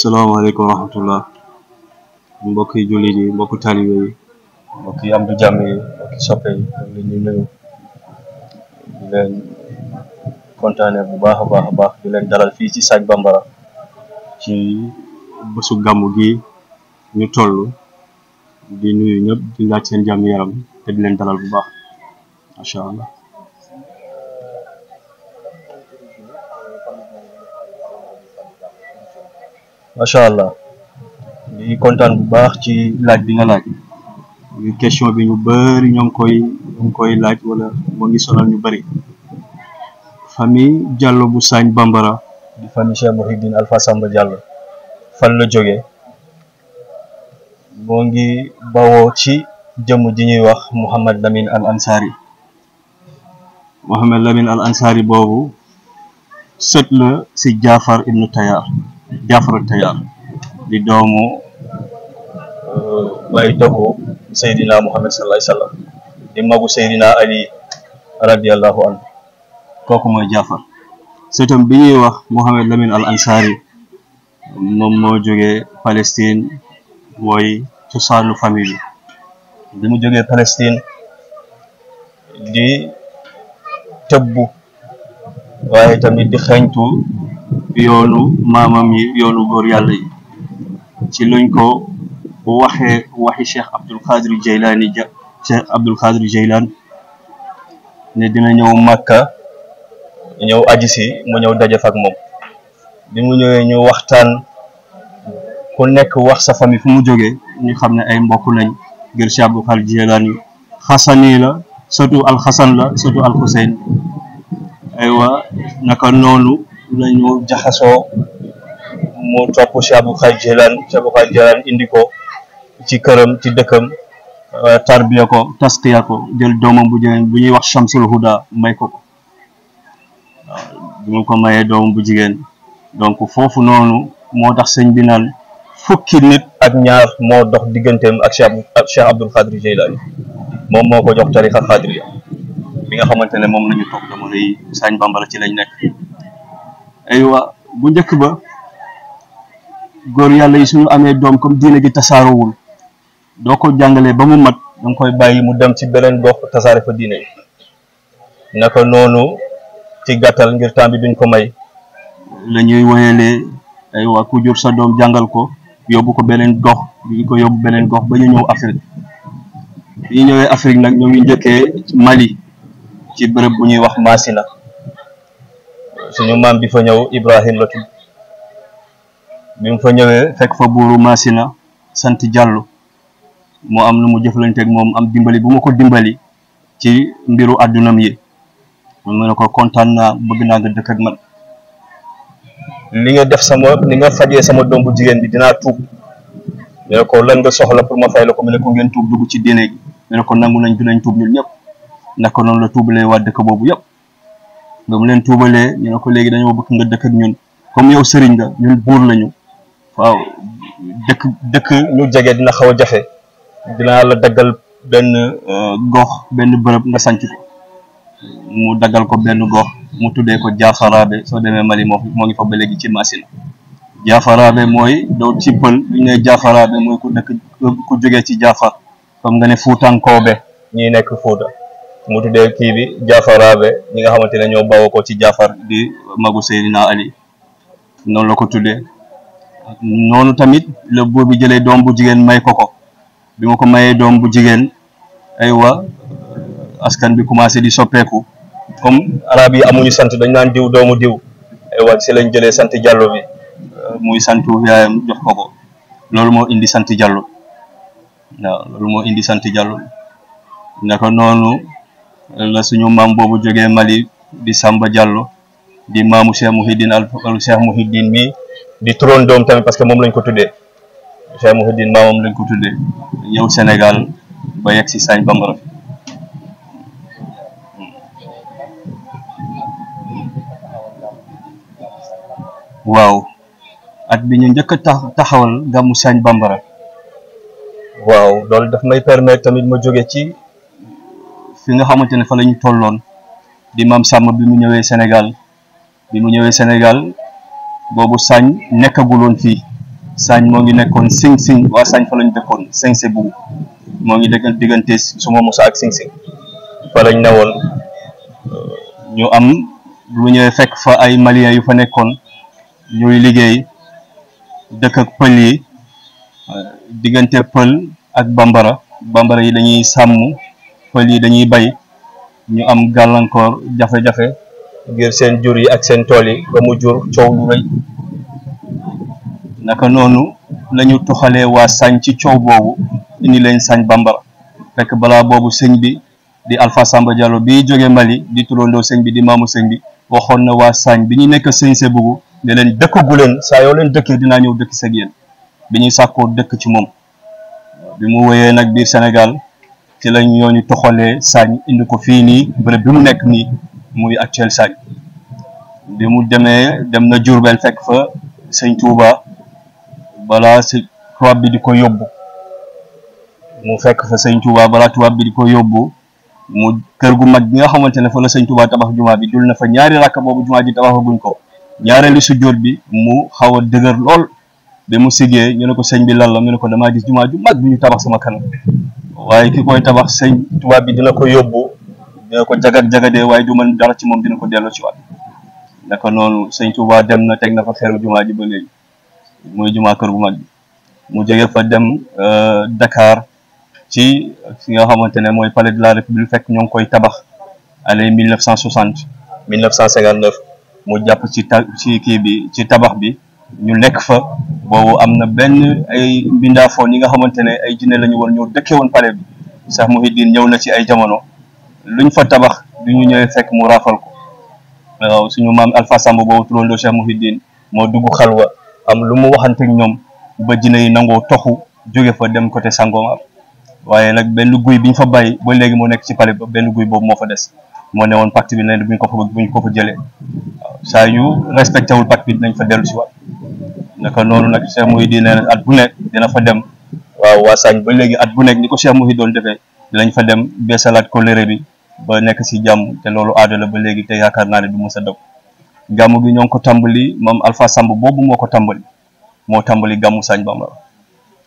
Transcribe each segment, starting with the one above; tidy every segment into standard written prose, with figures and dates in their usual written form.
salaamaaleykum wa rahmatullah mbokki jullit yi mbokki taalibe yi mbokki am du jàmm yi mbokki soppe yi ñu nuyu di leen kontaane bu baax a baax di leen dalal fii ci Sagne Bambara ci bésu gàmmu gi ñu toll di nuyu ñëpp di laaj seen jàmm yaram te di leen dalal bu baax macha allah. macha allah di kontaan bu baax ci laaj bi nga laaj question bi ñu bëri ñoo ngi koy laaj wala moo ngi sonal ñu bëri. famille Diallo bu Sagne Bambara di famille Cheikh Mouhidine Alpha Samba Diallo fan la jógee moo ngi bawoo ci jëmm ji ñuy wax Mouhamed Lamine Al Ansari. Mouhamed Lamine Al Ansari boobu sët la si Jaafar ibnu Tayar di doomu bàyyi taxu Seydina Muhammad sallallahu alayhi wasallam di magu Seydina Ali radiyallahu anhu kooku mooy Jaafar. sëtam bi ñuy wax Mouhamed Lamine Al Ansari moom moo jógee Palestine mooy cosaanu famille bi mu jógee Palestine di tëbbu waaye tamit di xeeñtu yoonu maamam yi yoonu góor yàlla yi ci luñ ko waxee waxi Cheikh Abdul Qadir Jeylaan ne dina ñëw Makka ñëw aji si mu ñëw daje fa ak moom bi mu ñëwee ñu waxtaan ku nekk wax sa famille fu mu jógee ñu xam ne ay mbokk lañ ngir Cheikh Abdul Qadir Jeylaan yi xasani la surtout alxasan la surtout alxuseyn aywa naka noonu lañu jaxasoo mu topp Cheikh Abdul Qadir Jeylaan indi ko ci këram ci dëkkam tarbiya ko taskiya ko jël doomam bu jigéen bu ñuy wax Shamsul Huda may ko waaw bi mu ko mayee doomam bu jigéen donc foofu noonu moo tax sëñ bi naan fukki nit ak ñaar moo dox digganteem ak Cheikh Abdul Qadir Jeylaan moom moo ko jox tarixa xaadiriya bi nga xamante ne moom la ñu toog jamono yi Sagne Bambara ci lañ nekk. aywa bu njëkk ba góor yàlla yi suñu amee doom comme diine gi tasaaroowul doo ko jàngalee ba mu mat danga koy bàyyi mu dem ci beneen gox tasaare fa diine yi naka noonu ci gàttal ngir temps bi duñ ko may la ñuy woyalee aywa ku jur sa doom jàngal ko yóbbu ko beneen gox bi ko yóbbu beneen gox ba ñu ñëw Afrique bi ñu ñëwee Afrique nag ñoo ngi njëkkee Mali ci bërëb bu ñuy wax Masina suñu maam bi fa ñëw Ibrahim la tudd bi mu fa ñëwee fekk fa buuru Masina sant Diallo moo am lu mu jëflanteeg moom am dimbali bu ma ko dimbali ci mbiru àddunam yi mu ne ko kontaan naa bëgg naa nga dëkk ak man li nga def li nga fajee sama doom bu jigéen bi dinaa tuub ñu ne ko lan nga soxla pour ma fay la ko mu ne ko ngeen tuub dugg ci diine gi ñu ne ko nangu nañ dinañ tuub ñun ñëpp naka noonu la tuubalee waa dëkk boobu yëpp nga mu leen tuubalee ñu ne ko léegi dañoo bëgg nga dëkk ak ñun comme yow sëriñ nga ñun buur lañu waaw dëkk ñu jege dina xaw a jafe dinaa la daggal benn gox benn bërëb nga sanc ko mu daggal ko benn gox mu tuddee ko Jaafaraabe soo demee Mali moo ngi fa ba léegi ci Masina Jaafaraabe mooy doo ci pël lu ñu ne Jaafaraabe mooy ku dëkk ku jógee ci Jaafar comme nga ne Fuutankoobe ñi nekk Fuuta mu tuddee kii bi Jaafaraabe ñi nga xamante ne ñoo bawoo ko ci Jaafar di magu Seydina Ali noonu la ko tuddee noonu tamit la buur bi jëlee doom bu jigéen may ko bi ma ko mayee doom bu jigéen aywa askan bi commencé di soppeeku comme arab yi amuñu sant dañ naan diw doomu diw aywa si lañ jëlee sant Diallo bi muy santu yaayam jox ko loolu moo indi sant Diallo waaw loolu moo indi sant Diallo naka noonu la suñu maam boobu jógee Mali di Samba Diallo di maamu Cheikh Mouhidine mi di turoon doom tamit parce que moom lañ ko tuddee Cheikh Mouhidine maamam lañ ko tuddee ñëw Sénégal ba yegg si Sagne Bambara waaw at bi ñu njëkk a taxawal gàmmu Sagne Bambara waaw loolu daf may permettre tamit ma jóge ci fi nga xamante ne fa la ñu tolloon di Maam Sàmm bi mu ñëwee Sénégal boobu Sagne nekkagul woon fii Sagne moo ngi nekkoon Sing Sing waa Sagne fa lañ dëkkoon Sing Se Bougou moo ngi dëkk diggante Suma Musa ak Sing Sing fa lañ newoon ñu am lu ñëwee fekk fa ay maliens yu fa nekkoon ñuy liggéey dëkk ak pël yi diggante pël ak bambara yi dañuy sàmm pël yi dañuy bay ñu am gàllankoor jafe-jafe ngir seen jur yi ak seen tool yi ba mu jur coow lu rëy naka noonu lañu toxalee waa Sagne ci coow boobu indi leen Sagne bambara fekk balaa boobu sëñ bi di Alpha Samba Diallo bi jóge Mali di turandoo sëñ bi di maamu sëñ bi waxoon na waa Sagne bi ñu nekk Sing Se Bougou ne leen dëkkagu leen saa yoo leen dëkkee dinaa ñëw dëkk seg yéen bi ñuy sàkkoo dëkk ci moom bi mu wéyee nag biir Sénégal ci lañ ñooñu toxalee Sagne indi ko fii nii bërëb bi mu nekk nii muy actuel Sagne bi mu demee dem na Diourbel fekk fa sëñ Touba balaa si tubaab bi di ko yóbbu mu fekk fa sëñ Touba balaa tubaab bi di ko yóbbu mu kër gu mag gi nga xamante ne fa la sëñ Touba tabax jumaa bi dul na fa ñaari rakk boobu jumaa ji tabaxaguñ ko ñaareelu sujjóot bi mu xaw a dëgër lool bi mu siggee ñu ne ko sëñ bi lan la mu ne ko damaa gis jumaa ju mag bi ñu tabax sama kanam waaye ki koy tabax sëñ tubaab bi dina ko yóbbu dina ko jagadee waaye du mën dara ci moom dina ko delloo ci waat naka noonu sëñ Touba dem na teg na fa xeeru jumaa ji ba léegi muy jumaa kër gu mag bi mu jóge fa dem Dakar ci fi nga xamante ne mooy palais de la République fekk ñoo ngi koy tabax année 1960 1959 mu jàpp ci kii bi ci tabax bi ñu nekk fa boobu am na benn ay mbindaafoon yi nga xamante ne ay jinne la ñu woon ñëw dëkkee woon palais bi Cheikh Mouhidine ñëw na ci ay jamono luñ fa tabax du ñu ñëwee fekk mu raafal ko waaw suñu maam Alpha Samba boobu turandoo Cheikh Mouhidine moo dugg xalwa am lu mu waxanteeg ñoom ba jinne yi nangoo toxu jóge fa dem côté Sangomar waaye nag benn guy bi ñu fa bàyyi ba léegi moo nekk ci palais ba benn guy boobu moo fa des moo ne woon pacte bi ne buñ ko fa jëlee waaw saa yu respecté wul pacte bi dinañ fa dellu si waat naka noonu nag Cheikh Mouhidine nee na at bu nekk dina fa dem waaw waa Sagne ba léegi at bu nekk ni ko Cheikh Mouhidine doon defee dinañ fa dem beesalaat kóllëre bi ba nekk si jàmm te loolu aada la ba léegi te yaakaar naa ne du mës a dog gàmm bi ñoo ngi ko tàmbali moom Alpha Samb boobu moo ko tàmbali moo tàmbali gàmmu Sagne Bambara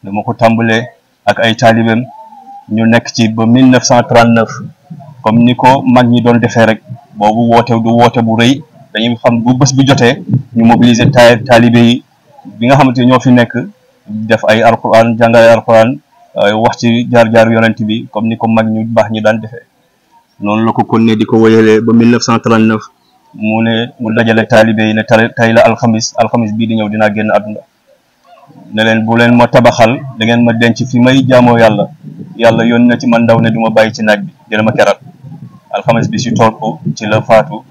dama ko tàmbalee ak ay taalibeem ñu nekk ci ba 1939 comme ni ko mag ñi doon defee rek boobu woote bu rëy dañuy xam bu bés bi jotee ñu mobiliser taalibe yi bi nga xamante ñoo fi nekk def ay alquran jàngale alquran wax ci jaar-jaaru yonent bi comme ni ko mag ñu baax ñi daan defee noonu la ko kon ne di ko wéyalee ba 1939 mu dajale taalibe yi ne tey la alxamis bii di ñëw dinaa génn àdduna ne leen bu leen ma tabaxal da ngeen ma denc fi may jaamoo yàlla yónni na ci man ndaw ne du ma bàyyi ci naaj bi dina ma keral alxames bi si tool ko ci la faatu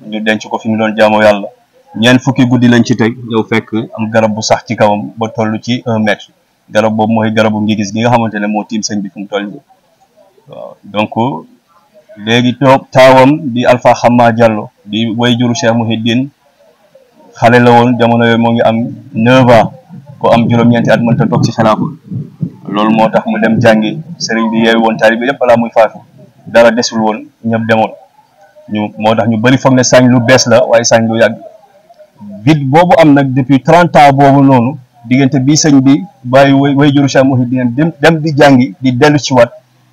ñu denc ko fi mu doon jaamoo yàlla ñeent fukki guddi lañ ci teg ñëw fekk am garab bu sax ci kawam ba toll ci 1 mètre garab boobu mooy garabu ngi gis gi nga xamante ne moo tiim sëñ bi fu mu toll nii waaw donc léegi taawam di Alpha Xamma Diallo di way juru Cheikh Mouhidine xale la woon jamono yooyu moo ngi am 9 ans ko am juróom-ñeenti at mënta toog ci xilaafa loolu moo tax mu dem jàngi sëriñ bi yeewu woon taalibe yëpp balaa muy faatu dara desul woon ñëpp demoon moo tax ñu bëri foog ne Sagne lu bees la waaye Sagne lu yàgg vide boobu am nag depuis 30 ans boobu noonu diggante bii sëñ bi bàyyi way juru Cheikh Mouhidine dem di jàngi di dellu ci waat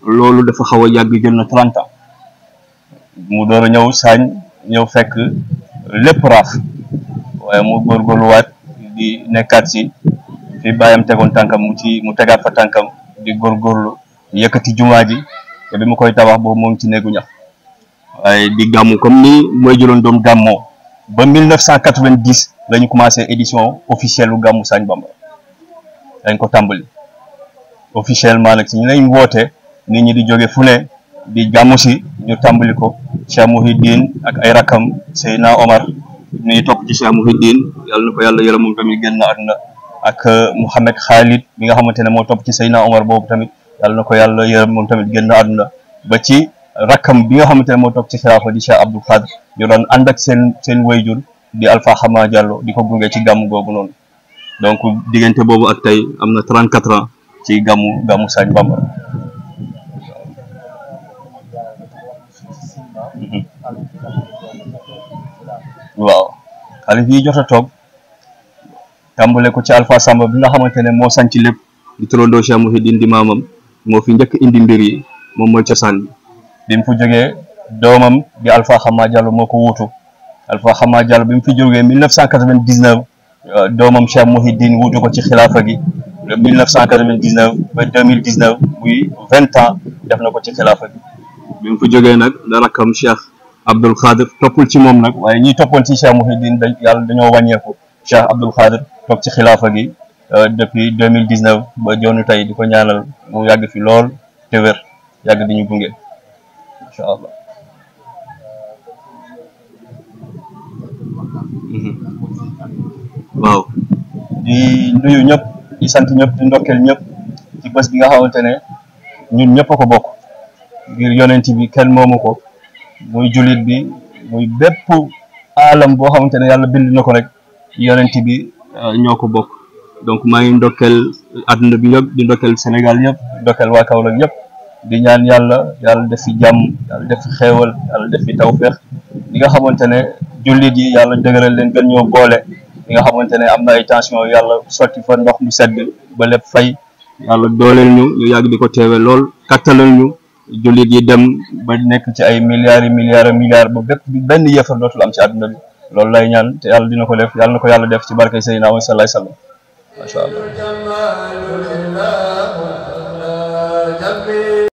loolu dafa xaw a yàgg jël na 30 ans mu door a ñëw Sagne ñëw fekk lépp raaf waaye mu góorgóorluwaat di nekkaat ci fi bàyyam tegoon tànkam mu tegaat fa tànkam di góorgóorlu yëkkati jumaa ji te bi mu koy tabax boobu moo ngi ci néegu ñax waaye di gàmmu comme ni mooy juróon doom gàmmoo ba 1990 la ñu commencé édition officielle u gàmmu Sagne Bambara dañ ko tàmbali officiellement nag si ñu lañ woote nit ñi di jóge fu ne di gàmmu si ñu tàmbali ko Cheikh Mouhidine ak ay rakam Seydina Omar ñuy topp ci Cheikh Mouhidine yàlla na ko yàlla yërëm moom tamit génn àdduna ak Mouhamed Khalid mi nga xamante ne moo topp ci Seydina Omar boobu tamit yàlla na ko yàlla yërëm moom tamit génn àdduna ba ci rakkam bi nga xamante ne moo topp ci xilaafa di Cheikh Abdou Khadre ñu doon ànd ak seen wayjur di Alpha Xamma Diallo di ko gunge ci gàmmu googu noonu donc diggante boobu ak tey am na 34 ans ci gàmmu Sagne Bambara waaw xalif yi jot a toog tàmbale ko ci Alpha Samba bi nga xamante ne moo sanc lépp di turandoo Cheikh Mouhidine di maamam moo fi njëkk indi mbir yi moom mooy cosaan bi mu fi jógee doomam di Alpha Xama Diallo moo ko wuutu Alpha Xama Diallo bi mu fi jógee 1999 doomam Cheikh Mouhidine wuutu ko ci xilaafa gi 1999 ba 2019 muy 20 ans def na ko ci xilaafa gi bi mu fi jógee nag da rakkam Cheikh Abdoul Khadir toppul ci moom nag waaye ñiy toppoon ci Cheikh Mouhidine yàlla dañoo wàññeeku Cheikh Abdoul Khadir toog ci xilaafa gi depuis 2019 ba joonu tey di ko ñaanal mu yàgg fi lool te wér yàgg di ñu gunge incha allah. waaw di nuyu ñëpp di sant ñëpp di ndokkeel ñëpp ci bés bi nga xamante ne ñun ñëpp a ko bokk ngir yonent bi kenn moomu ko muy jullit bi muy bépp alam boo xamante ne yàlla bind na ko rek yonent bi ñoo ko bokk donc maa ngi ndokkeel àdduna bi yëpp di ndokkeel Sénégal yëpp ndokkeel waa Kaolack yëpp di ñaan yàlla def fi jàmm yàlla def fi xéewal yàlla def fi tawfeex li nga xamante ne jullit yi yàlla dëgëral leen gën ñoo boole li nga xamante ne am na ay tension yàlla sotti fa ndox mu sedd ba lépp fay yàlla dooleel ñu yàgg di ko teewe lool kattanal ñu jullit yi dem ba nekk ci ay milliards ba bépp benn yëfar dootul am ci àdduna bi loolu lay ñaan te yàlla dina ko def yàlla na ko yàlla def ci barke Seydina Muhammad sallallahu alayhi wasallam macha allah